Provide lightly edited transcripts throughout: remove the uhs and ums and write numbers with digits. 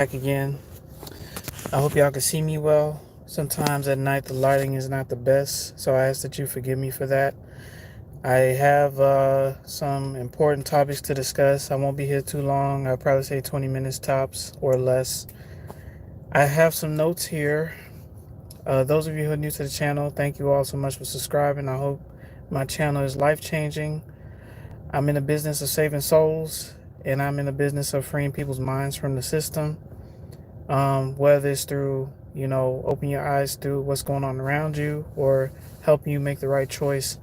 Back again. I hope y'all can see me well. Sometimes at night the lighting is not the best, so I ask that you forgive me for that. I have some important topics to discuss. I won't be here too long. I'll probably say 20 minutes tops or less. I have some notes here. Those of you who are new to the channel, thank you all so much for subscribing. I hope my channel is life changing. I'm in the business of saving souls, and I'm in the business of freeing people's minds from the system. Whether it's through, open your eyes through what's going on around you or helping you make the right choice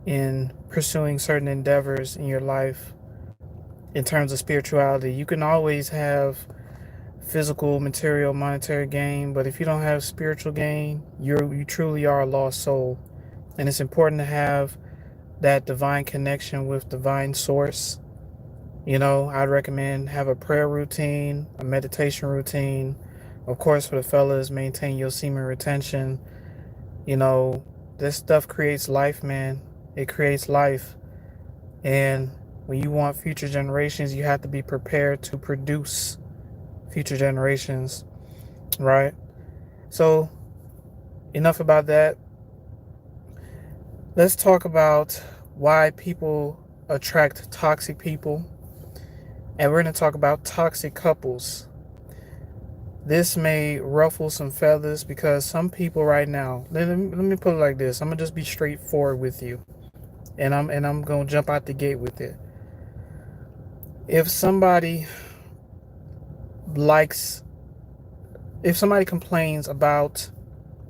in pursuing certain endeavors in your life in terms of spirituality. You can always have physical, material, monetary gain, but if you don't have spiritual gain, you truly are a lost soul. And it's important to have that divine connection with divine source. I'd recommend have a prayer routine, a meditation routine. Of course, for the fellas, maintain your semen retention. You know, this stuff creates life, man. It creates life. And when you want future generations, you have to be prepared to produce future generations, right? So, enough about that. Let's talk about why people attract toxic people. And we're going to talk about toxic couples. This may ruffle some feathers because some people right now, let me put it like this. I'm going to just be straightforward with you. And I'm going to jump out the gate with it. If somebody likes if somebody complains about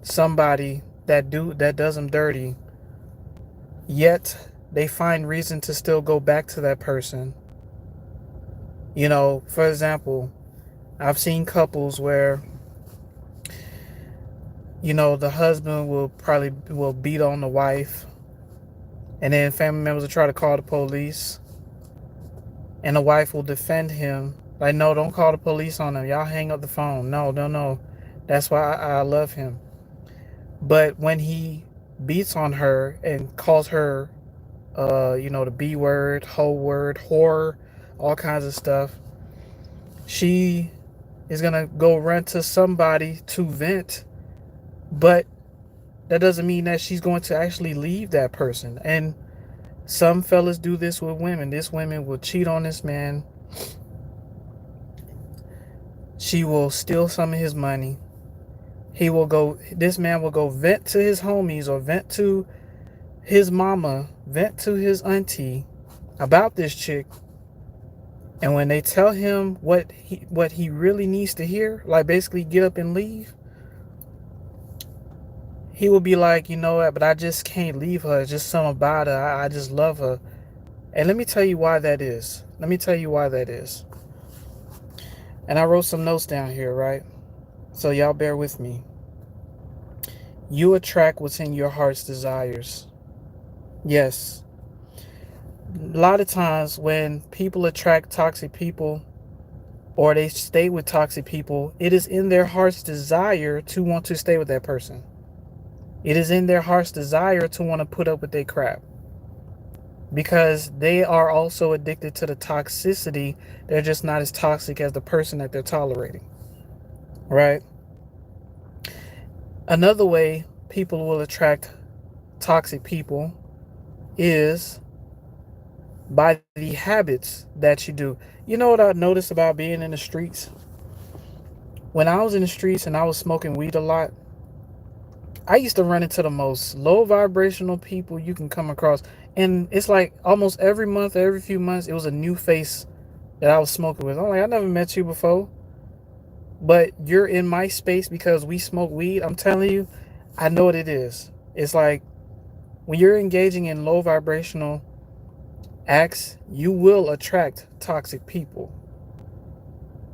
somebody that does them dirty, yet they find reason to still go back to that person. For example, I've seen couples where the husband will beat on the wife, and then family members will try to call the police, and the wife will defend him like, no, don't call the police on him, y'all hang up the phone, no, no, no, that's why I love him. But when he beats on her and calls her the B word, whole word, whore, all kinds of stuff, she is gonna go run to somebody to vent. But that doesn't mean that she's going to actually leave that person. And some fellas do this with women. This woman will cheat on this man. She will steal some of his money. This man will go vent to his homies or vent to his mama, vent to his auntie about this chick. And when they tell him what he really needs to hear, like basically get up and leave, he will be like, you know what, but I just can't leave her. It's just something about her. I just love her. And let me tell you why that is. And I wrote some notes down here, right? So y'all bear with me. You attract what's in your heart's desires. Yes. A lot of times when people attract toxic people or they stay with toxic people, it is in their heart's desire to want to stay with that person. It is in their heart's desire to want to put up with their crap. Because they are also addicted to the toxicity. They're just not as toxic as the person that they're tolerating. Right? Another way people will attract toxic people is by the habits that you do. You know what I noticed about being in the streets? When I was in the streets and I was smoking weed a lot, I used to run into the most low vibrational people you can come across. And it's like almost every month, every few months, it was a new face that I was smoking with. I'm like, I never met you before, but you're in my space because we smoke weed. I'm telling you, I know what it is. It's like when you're engaging in low vibrational acts, you will attract toxic people.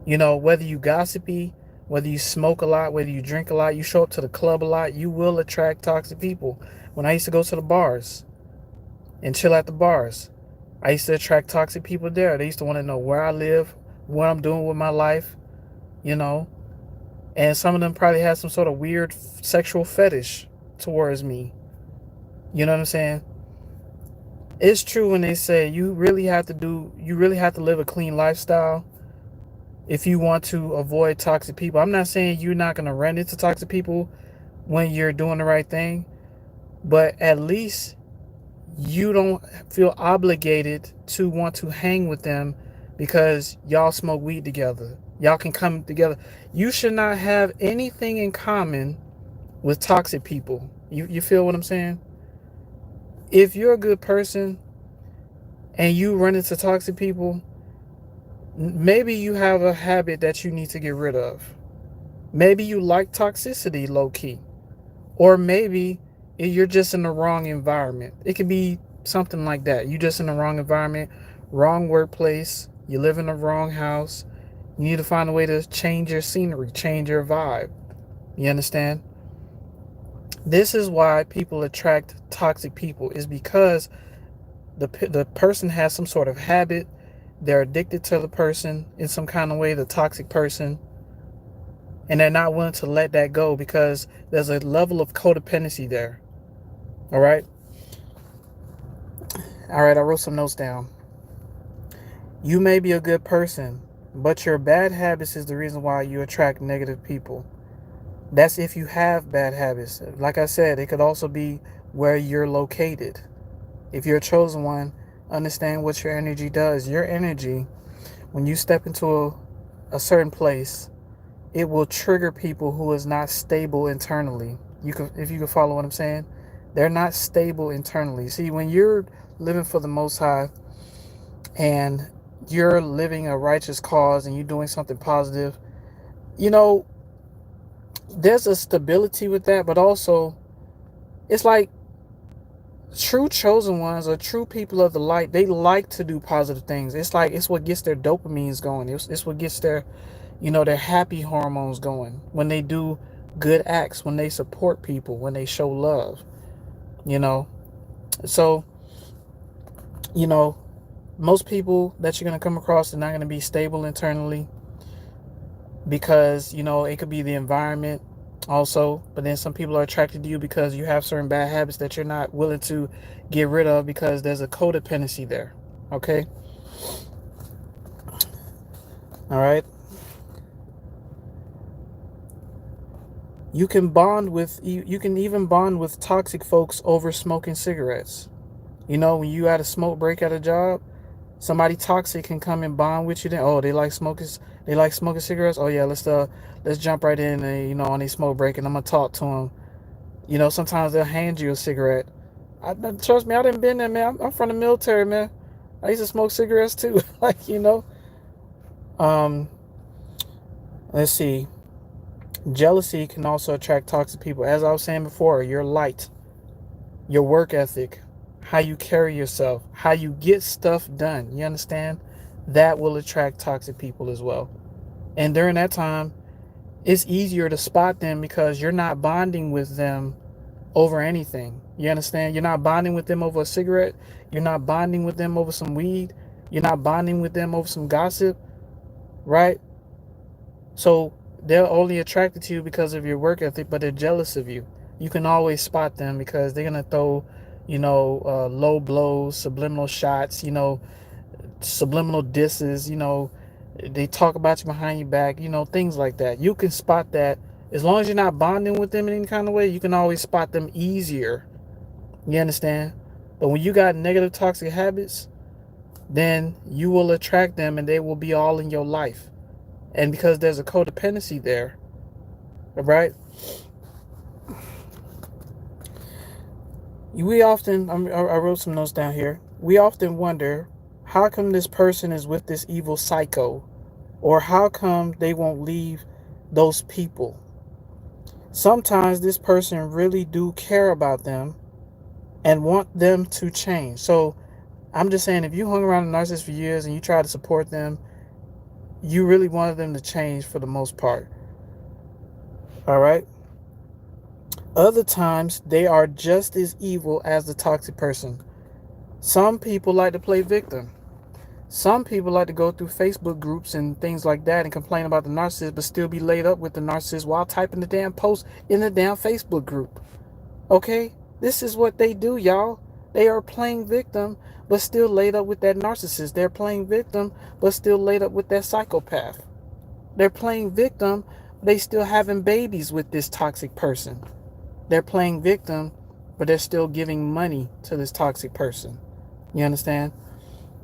Whether you gossipy, whether you smoke a lot, whether you drink a lot, you show up to the club a lot, you will attract toxic people. When I used to go to the bars and chill at the bars, I used to attract toxic people there. They used to want to know where I live, what I'm doing with my life, and some of them probably had some sort of weird sexual fetish towards me. You know what I'm saying? It's true when they say you really have to live a clean lifestyle. if you want to avoid toxic people. I'm not saying you're not going to run into toxic people when you're doing the right thing, but at least you don't feel obligated to want to hang with them because y'all smoke weed together. Y'all can come together. You should not have anything in common with toxic people. You feel what I'm saying? If you're a good person and you run into toxic people, maybe you have a habit that you need to get rid of. Maybe you like toxicity low key. Or maybe you're just in the wrong environment. It could be something like that. You're just in the wrong environment, wrong workplace, you live in the wrong house. You need to find a way to change your scenery, change your vibe. You understand? This is why people attract toxic people, is because the person has some sort of habit. They're addicted to the person in some kind of way, the toxic person, and they're not willing to let that go because there's a level of codependency there. All right. All right. I wrote some notes down. You may be a good person, but your bad habits is the reason why you attract negative people. That's if you have bad habits. Like I said, it could also be where you're located. If you're a chosen one, understand what your energy does. Your energy, when you step into a certain place, it will trigger people who is not stable internally. If you can follow what I'm saying, they're not stable internally. See, when you're living for the Most High and you're living a righteous cause and you're doing something positive, there's a stability with that, but also it's like true chosen ones or true people of the light, they like to do positive things. It's like it's what gets their dopamines going. It's what gets their happy hormones going when they do good acts, when they support people, when they show love. So most people that you're going to come across are not going to be stable internally because it could be the environment also, but then some people are attracted to you because you have certain bad habits that you're not willing to get rid of because there's a codependency there. Okay. All right. You can even bond with toxic folks over smoking cigarettes. When you had a smoke break at a job, somebody toxic can come and bond with you. Then, oh, they like smoking cigarettes. Oh yeah, let's jump right in and on a smoke break, and I'm gonna talk to them. Sometimes they'll hand you a cigarette. Trust me, I didn't been there, man. I'm from the military, man. I used to smoke cigarettes too. Um, let's see. Jealousy can also attract toxic people. As I was saying before, your light, your work ethic, how you carry yourself, how you get stuff done. You understand? That will attract toxic people as well. And during that time, it's easier to spot them because you're not bonding with them over anything. You understand? You're not bonding with them over a cigarette. You're not bonding with them over some weed. You're not bonding with them over some gossip, right? So they're only attracted to you because of your work ethic, but they're jealous of you. You can always spot them because they're going to throw, low blows, subliminal shots, subliminal disses, they talk about you behind your back, things like that. You can spot that. As long as you're not bonding with them in any kind of way, you can always spot them easier. You understand? But when you got negative toxic habits, then you will attract them and they will be all in your life. And because there's a codependency there, right? I wrote some notes down here. We often wonder, how come this person is with this evil psycho? Or how come they won't leave those people? Sometimes this person really do care about them and want them to change. So I'm just saying, if you hung around a narcissist for years and you try to support them, you really wanted them to change for the most part. All right. Other times, they are just as evil as the toxic person. Some people like to play victim. Some people like to go through Facebook groups and things like that and complain about the narcissist, but still be laid up with the narcissist while typing the damn post in the damn Facebook group. Okay? This is what they do, y'all. They are playing victim, but still laid up with that narcissist. They're playing victim, but still laid up with that psychopath. They're playing victim. They still having babies with this toxic person. They're playing victim, but they're still giving money to this toxic person. You understand?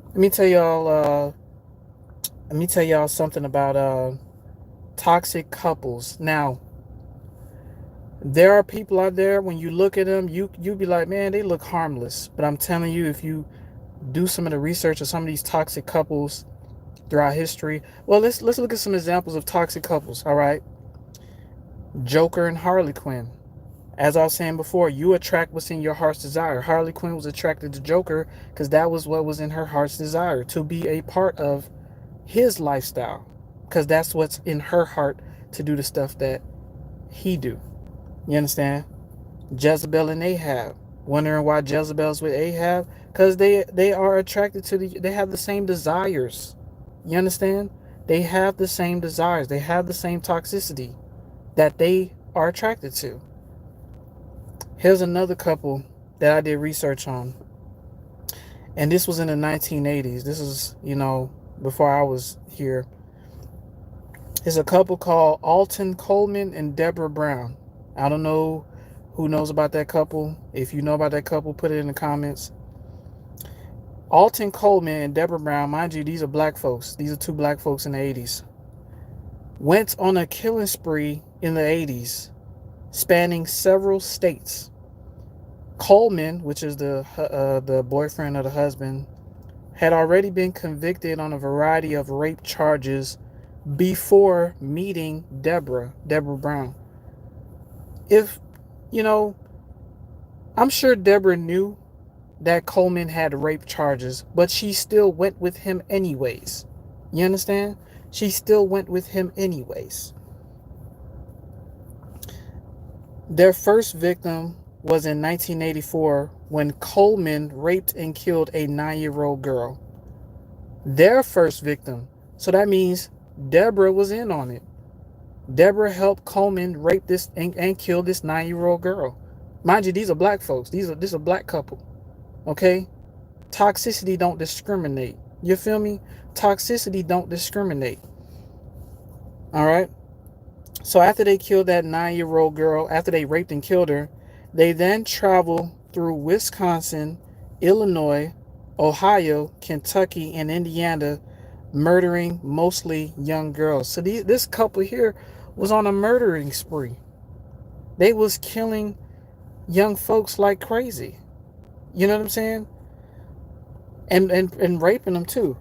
Let me tell y'all. Let me tell y'all something about toxic couples. Now, there are people out there, when you look at them, you be like, man, they look harmless. But I'm telling you, if you do some of the research of some of these toxic couples throughout history, well, let's look at some examples of toxic couples. All right, Joker and Harley Quinn. As I was saying before, you attract what's in your heart's desire. Harley Quinn was attracted to Joker because that was what was in her heart's desire, to be a part of his lifestyle, because that's what's in her heart, to do the stuff that he do. You understand? Jezebel and Ahab. Wondering why Jezebel's with Ahab? Because they are attracted to they have the same desires. You understand? They have the same desires. They have the same toxicity that they are attracted to. Here's another couple that I did research on. And this was in the 1980s. This is, before I was here. It's a couple called Alton Coleman and Deborah Brown. I don't know who knows about that couple. If you know about that couple, put it in the comments. Alton Coleman and Deborah Brown, mind you, these are black folks. These are two black folks in the 80s. Went on a killing spree in the 80s, spanning several states. Coleman, which is the boyfriend of the husband, had already been convicted on a variety of rape charges before meeting Deborah Brown. I'm sure Deborah knew that Coleman had rape charges, but she still went with him anyways. You understand? She still went with him anyways. Their first victim was in 1984 when Coleman raped and killed a 9-year-old girl. Their first victim. So that means Deborah was in on it. Deborah helped Coleman rape this and kill this 9-year-old girl. Mind you, these are black folks. This is a black couple. Okay? Toxicity don't discriminate. You feel me? Toxicity don't discriminate. All right? So after they killed that 9-year-old girl, after they raped and killed her, they then traveled through Wisconsin, Illinois, Ohio, Kentucky, and Indiana, murdering mostly young girls. So this couple here was on a murdering spree. They was killing young folks like crazy. You know what I'm saying? And raping them too.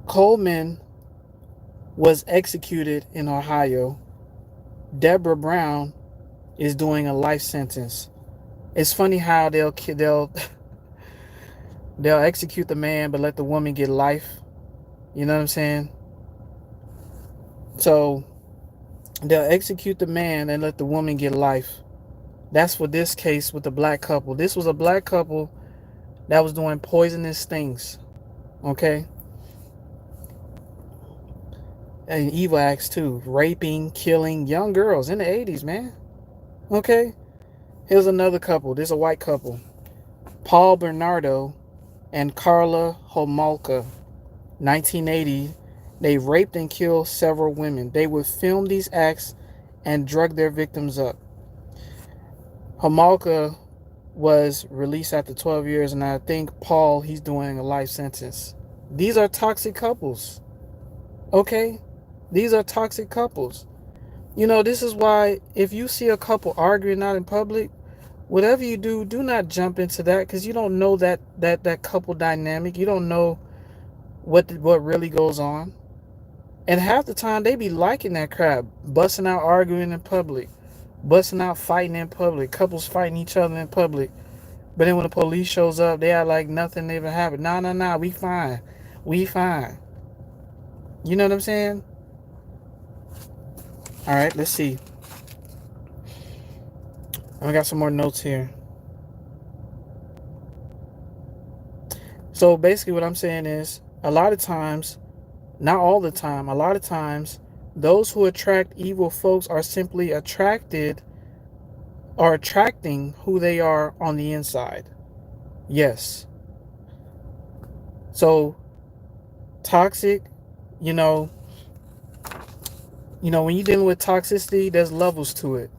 Coleman was executed in Ohio. Deborah Brown is doing a life sentence. It's funny how they'll execute the man but let the woman get life. You know what I'm saying? So they'll execute the man and let the woman get life. That's for this case with the black couple. This was a black couple that was doing poisonous things. Okay? And evil acts too. Raping, killing young girls in the 80s, man. Okay? Here's another couple. This is a white couple. Paul Bernardo and Carla Homolka. 1980. They raped and killed several women. They would film these acts and drug their victims up. Homolka was released after 12 years, and I think Paul, he's doing a life sentence. These are toxic couples. Okay? These are toxic couples. This is why if you see a couple arguing out in public, whatever you do, do not jump into that, because you don't know that couple dynamic. You don't know what really goes on. And half the time they be liking that crap, busting out arguing in public, busting out fighting in public, couples fighting each other in public. But then when the police shows up, they act like nothing ever happened. Nah, we fine. We fine. You know what I'm saying? All right, let's see. I got some more notes here. So basically what I'm saying is, a lot of times, not all the time, a lot of times, those who attract evil folks are simply attracting who they are on the inside. Yes. So toxic You know, when you're dealing with toxicity, there's levels to it.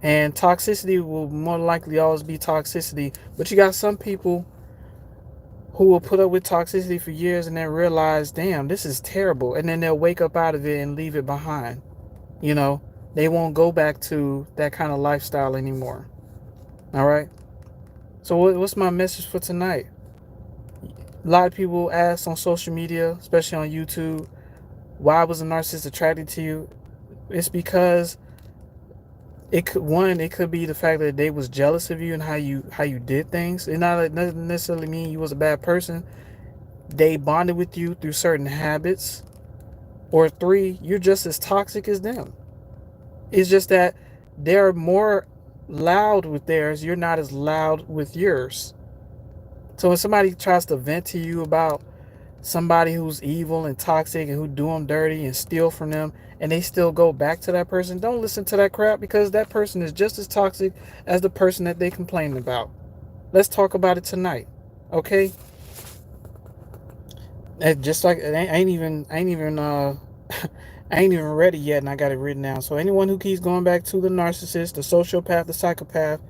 And toxicity will more likely always be toxicity. But you got some people who will put up with toxicity for years and then realize, damn, this is terrible. And then they'll wake up out of it and leave it behind. You know, they won't go back to that kind of lifestyle anymore. All right. So what's my message for tonight? A lot of people ask on social media, especially on YouTube, why was a narcissist attracted to you? It's because it could be the fact that they was jealous of you and how you did things. It not doesn't necessarily mean you was a bad person. They bonded with you through certain habits. Or three, you're just as toxic as them. It's just that they're more loud with theirs, you're not as loud with yours. So when somebody tries to vent to you about somebody who's evil and toxic and who do them dirty and steal from them, and they still go back to that person, don't listen to that crap, because that person is just as toxic as the person that they complained about. Let's talk about it tonight, okay? And just like I ain't even I ain't even ready yet, and I got it written down. So anyone who keeps going back to the narcissist, the sociopath, the psychopath,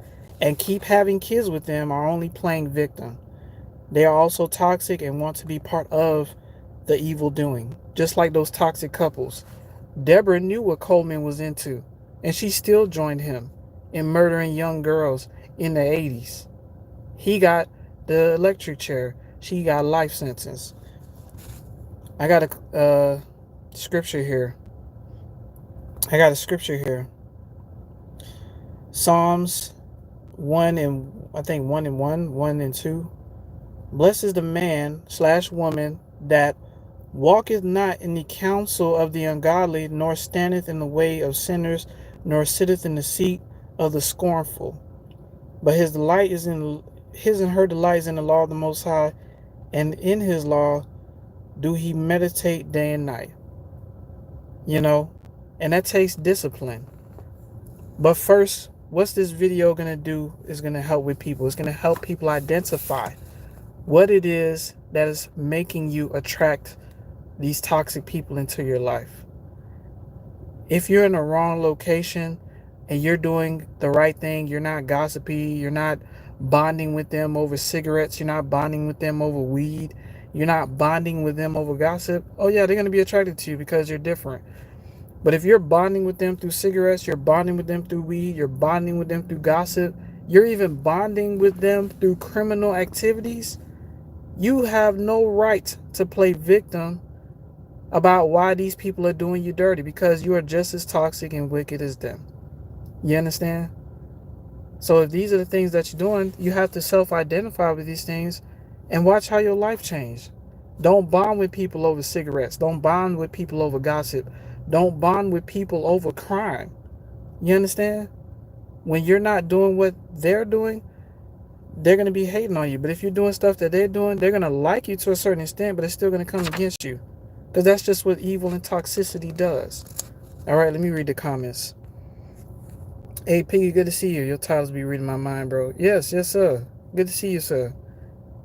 and keep having kids with them are only playing victim. They are also toxic and want to be part of the evil doing, just like those toxic couples. Deborah knew what Coleman was into, and she still joined him in murdering young girls in the 80s. He got the electric chair. She got life sentence. I got a scripture here. Psalms 1 and I think 1 and 1 and 2. Blessed is the man / woman that walketh not in the counsel of the ungodly, nor standeth in the way of sinners, nor sitteth in the seat of the scornful. But his and her delight is in the law of the Most High, and in his law do he meditate day and night. And that takes discipline. But first, what's this video going to do is going to help with people. It's going to help people identify what it is that is making you attract these toxic people into your life. If you're in the wrong location and you're doing the right thing, you're not gossipy, you're not bonding with them over cigarettes, you're not bonding with them over weed, you're not bonding with them over gossip, oh yeah, they're going to be attracted to you because you're different. But if you're bonding with them through cigarettes, you're bonding with them through weed, you're bonding with them through gossip, you're even bonding with them through criminal activities, you have no right to play victim about why these people are doing you dirty, because you are just as toxic and wicked as them. You understand? So if these are the things that you're doing, you have to self-identify with these things and watch how your life change. Don't bond with people over cigarettes. Don't bond with people over gossip. Don't bond with people over crime. You understand? When you're not doing what they're doing, they're going to be hating on you. But if you're doing stuff that they're doing, they're going to like you to a certain extent, but it's still going to come against you. Because that's just what evil and toxicity does. All right, let me read the comments. Hey, Piggy, good to see you. Your titles be reading my mind, bro. Yes, sir. Good to see you, sir.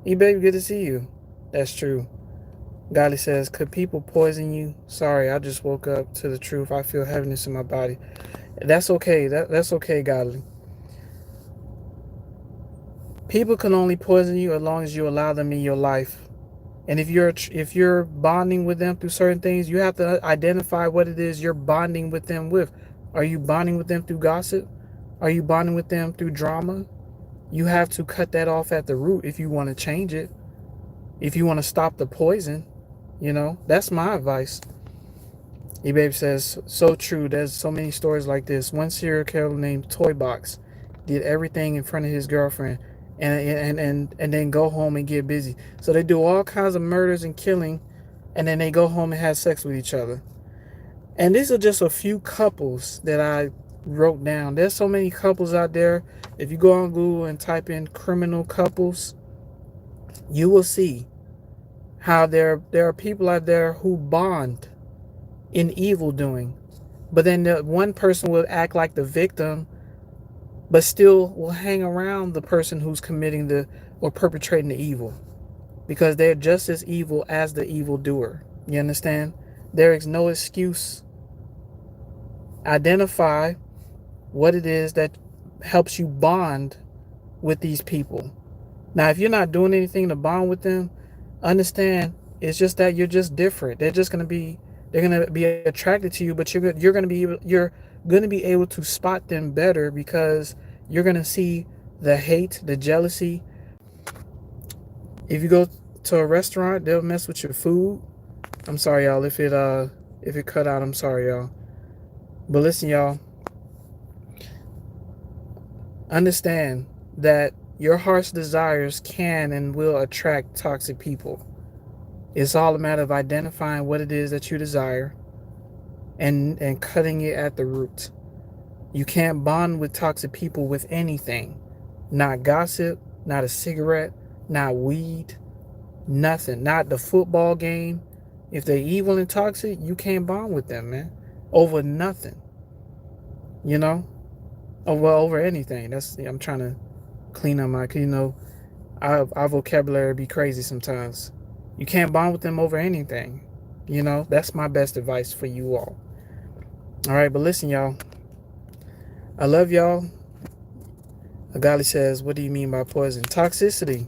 Baby, good to see you. That's true. Godly says, could people poison you? Sorry, I just woke up to the truth. I feel heaviness in my body. That's okay. That's okay, Godly. People can only poison you as long as you allow them in your life. And if you're bonding with them through certain things, you have to identify what it is you're bonding with them with. Are you bonding with them through gossip? Are you bonding with them through drama? You have to cut that off at the root if you want to change it. If you want to stop the poison, that's my advice. Baby says, so true. There's so many stories like this. One serial killer named Toy Box did everything in front of his girlfriend and then go home and get busy. So they do all kinds of murders and killing, and then they go home and have sex with each other. And these are just a few couples that I wrote down. There's so many couples out there. If you go on Google and type in criminal couples, you will see how there are people out there who bond in evil doing. But then one person will act like the victim, but still will hang around the person who's committing or perpetrating the evil, because they're just as evil as the evildoer. You understand? There is no excuse. Identify what it is that helps you bond with these people. Now, if you're not doing anything to bond with them, understand it's just that you're just different. They're gonna be attracted to you, but you're gonna be able to spot them better because you're gonna see the hate, the jealousy. If you go to a restaurant, they'll mess with your food. I'm sorry, y'all, if it cut out. I'm sorry, y'all. But listen, y'all, understand that your heart's desires can and will attract toxic people. It's all a matter of identifying what it is that you desire and cutting it at the root. You can't bond with toxic people with anything. Not gossip, not a cigarette, not weed, nothing. Not the football game. If they're evil and toxic, you can't bond with them, man. Over nothing. You know? Over anything. I'm trying to clean up our vocabulary be crazy sometimes. You can't bond with them over anything. That's my best advice for you all. All right, but listen, y'all. I love y'all. Agali says, what do you mean by poison? Toxicity.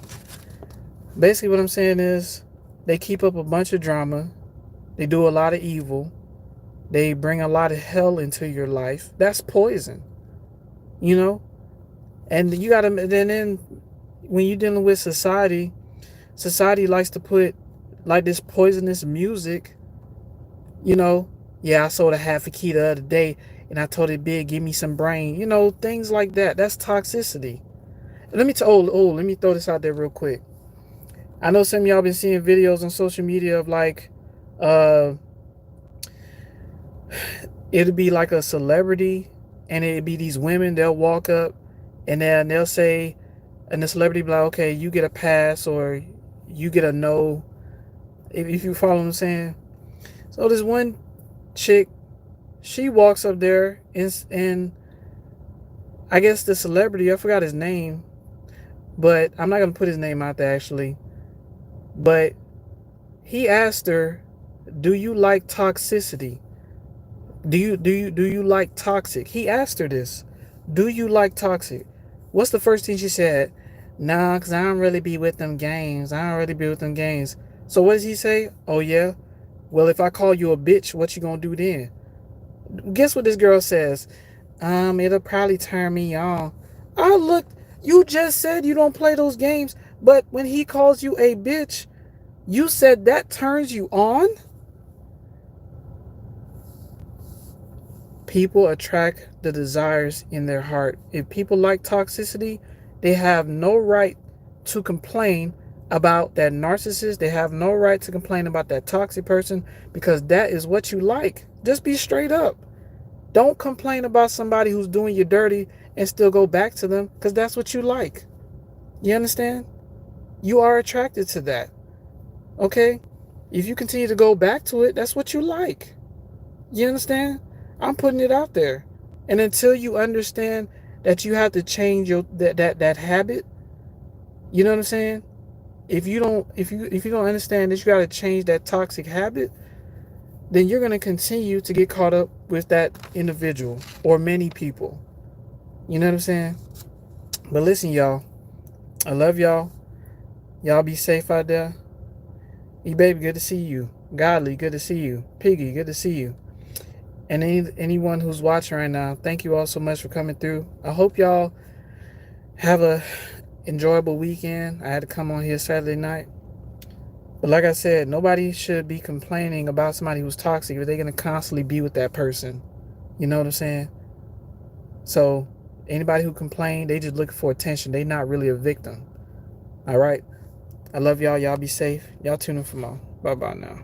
Basically, what I'm saying is they keep up a bunch of drama. They do a lot of evil. They bring a lot of hell into your life. That's poison. And you got to, then when you're dealing with society likes to put like this poisonous music, yeah, I sold a half a key the other day and I told it big, give me some brain, things like that. That's toxicity. Let me throw this out there real quick. I know some of y'all been seeing videos on social media of like, it'll be like a celebrity and it'll be these women, they'll walk up and then they'll say, and the celebrity be like, okay, you get a pass or you get a no, if you follow what I'm saying. So this one chick, she walks up there and I guess the celebrity, I forgot his name, but I'm not going to put his name out there actually. But he asked her, do you like toxicity? Do you like toxic? He asked her this. Do you like toxic? What's the first thing she said? Nah, because I don't really be with them games. So what does he say? Oh, yeah? Well, if I call you a bitch, what you gonna do then? Guess what this girl says? It'll probably turn me on. Oh, look, you just said you don't play those games, but when he calls you a bitch, you said that turns you on? People attract the desires in their heart. If people like toxicity, they have no right to complain about that narcissist. They have no right to complain about that toxic person because that is what you like. Just be straight up. Don't complain about somebody who's doing you dirty and still go back to them because that's what you like. You understand? You are attracted to that. Okay? If you continue to go back to it, that's what you like. You understand? I'm putting it out there. And until you understand that you have to change that habit, you know what I'm saying? If you don't understand that you got to change that toxic habit, then you're going to continue to get caught up with that individual or many people. You know what I'm saying? But listen, y'all, I love y'all. Y'all be safe out there. E-Baby, good to see you. Godly, good to see you. Piggy, good to see you. And anyone who's watching right now, thank you all so much for coming through. I hope y'all have a enjoyable weekend. I had to come on here Saturday night. But like I said, nobody should be complaining about somebody who's toxic if they're going to constantly be with that person. You know what I'm saying? So anybody who complain, they just looking for attention. They not really a victim. All right? I love y'all. Y'all be safe. Y'all tune in for more. Bye-bye now.